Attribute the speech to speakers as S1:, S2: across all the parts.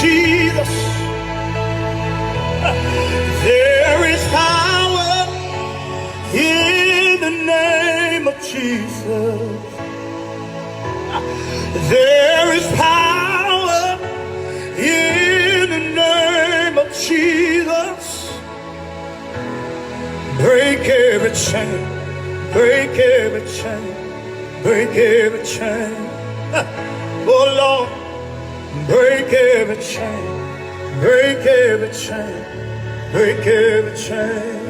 S1: Jesus. There is power in the name of Jesus. There is power in the name of Jesus. Break every chain, break every chain, break every chain. Oh Lord, break every chain, break every chain, break every chain.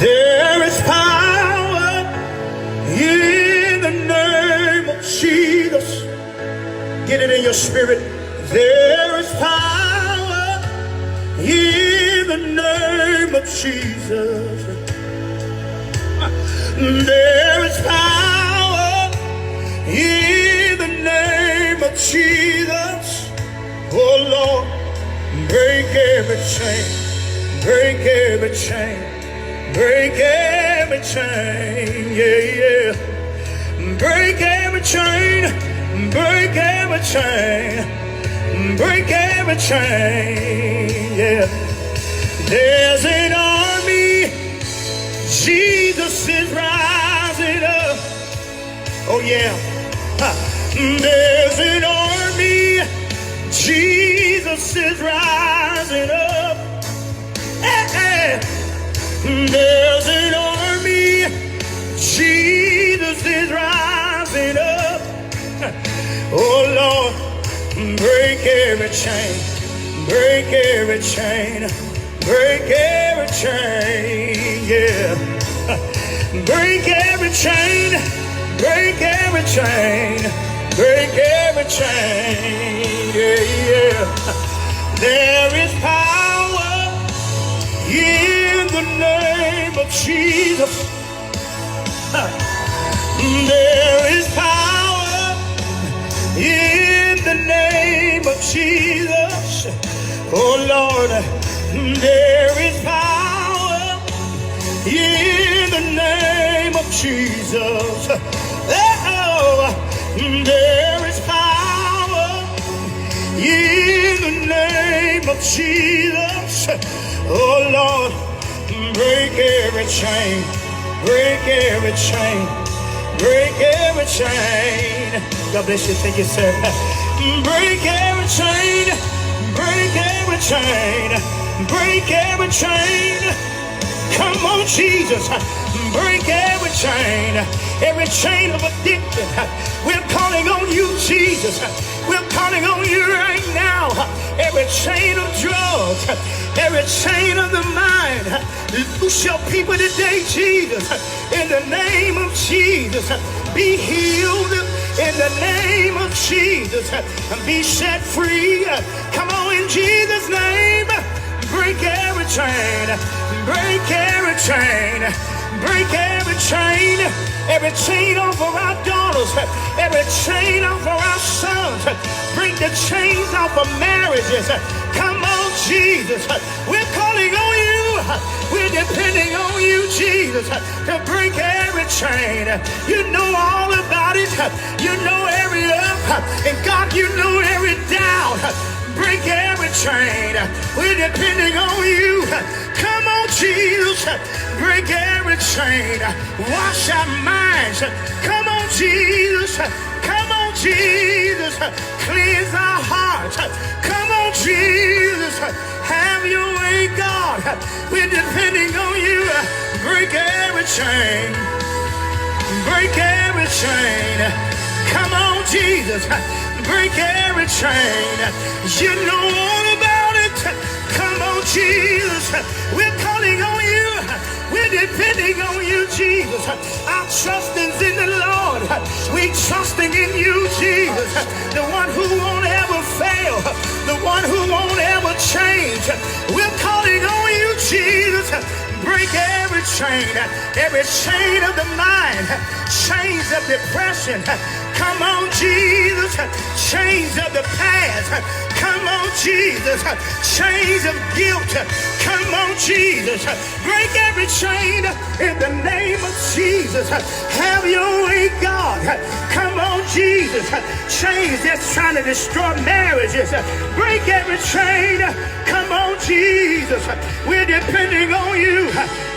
S1: There is power in the name of Jesus. Get it in your spirit. There is power in the name of Jesus. There is power in the name of Jesus. Oh Lord, break every chain, break every chain, break every chain, yeah, yeah. Break every chain, break every chain, break every chain, yeah. There's an army, Jesus is rising up. Oh yeah. There's an army, Jesus is rising up. Hey, hey. There's an army, Jesus is rising up. Oh Lord, break every chain, break every chain, break every chain, yeah. Break every chain, break every chain, break every chain, yeah, yeah. There is power in the name of Jesus. There is power in the name of Jesus. Oh Lord, there is power in the name of Jesus. Oh, there is power in the name of Jesus. Oh Lord, break every chain, break every chain, break every chain. God bless you. Thank you, sir. Break every chain, break every chain, break every chain. Come on, Jesus. Break every chain of addiction. We're calling on you, Jesus. We're calling on you right now. Every chain of drugs, every chain of the mind. Loose your people today, Jesus. In the name of Jesus. Be healed in the name of Jesus. Be set free. Come on, in Jesus' name. Break every chain, break every chain, break every chain off of our daughters, every chain off of our sons. Break the chains off of marriages. Come on, Jesus. We're calling on you. We're depending on you, Jesus, to break every chain. You know all about it. You know every up. And God, you know every down. Break every chain. We're depending on you. Come on, Jesus. Break every chain. Wash our minds. Come on, Jesus. Come on, Jesus. Cleanse our hearts. Come on, Jesus. Have your way, God. We're depending on you. Break every chain. Break every chain. Come on, Jesus. Break every chain. You know all about it. Come on, Jesus. We're calling on you. We're depending on you, Jesus. Our trust is in the Lord. We're trusting in you, Jesus. The one who won't ever fail. The one who won't ever change. We're calling on you, Jesus. Break every chain of the mind, chains of depression. Come on, Jesus, chains of the past. Come on, Jesus, chains of guilt. Come on, Jesus, break every chain in the name of Jesus. Have your way, God. Come on, Jesus. Chains that's trying to destroy marriages. Break every chain. Come on, Jesus. We're depending on you.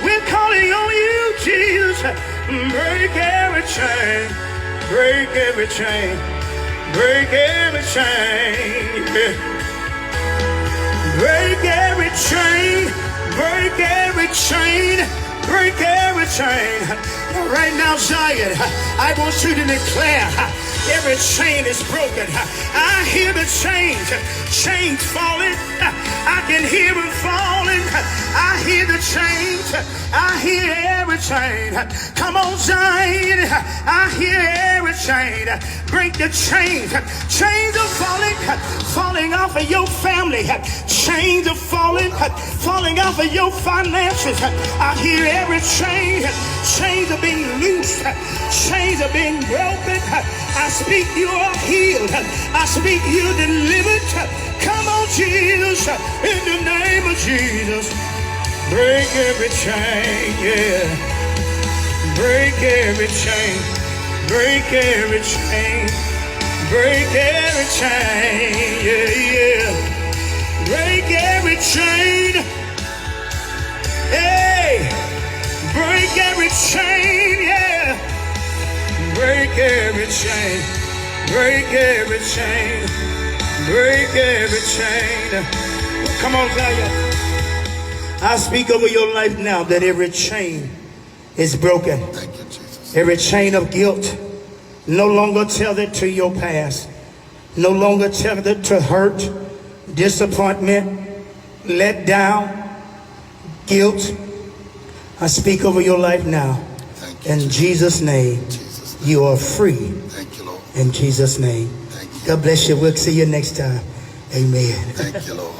S1: We're calling on you, Jesus. Break every chain. Break every chain. Break every chain. Break every chain. Break every chain. Break every chain. Right now, Zion, I want you to declare every chain is broken. I hear the chains falling. I can hear them falling. I hear the chains. I hear every chain. Come on, Zion. I hear every chain. Break the chains. Chains are falling off of your family. Chains are falling off of your finances. I hear every chain. Chains are being loosed. Chains are being broken. I speak you are healed. I speak you delivered. Come on, Jesus. In the name of Jesus. Break every chain, yeah. Break every chain. Break every chain. Break every chain, yeah, yeah. Break every chain. Hey, break every chain, yeah. Break every chain. Break every chain. Break every chain. Come on, Zion. I speak over your life now that every chain is broken.
S2: Thank you, Jesus.
S1: Every chain of guilt, no longer tethered to your past, no longer tethered to hurt, disappointment, let down, guilt. I speak over your life now.
S2: Thank you,
S1: in Jesus' name, you are free.
S2: Thank you, Lord.
S1: In Jesus' name.
S2: Thank you.
S1: God bless you. We'll see you next time. Amen.
S2: Thank you, Lord.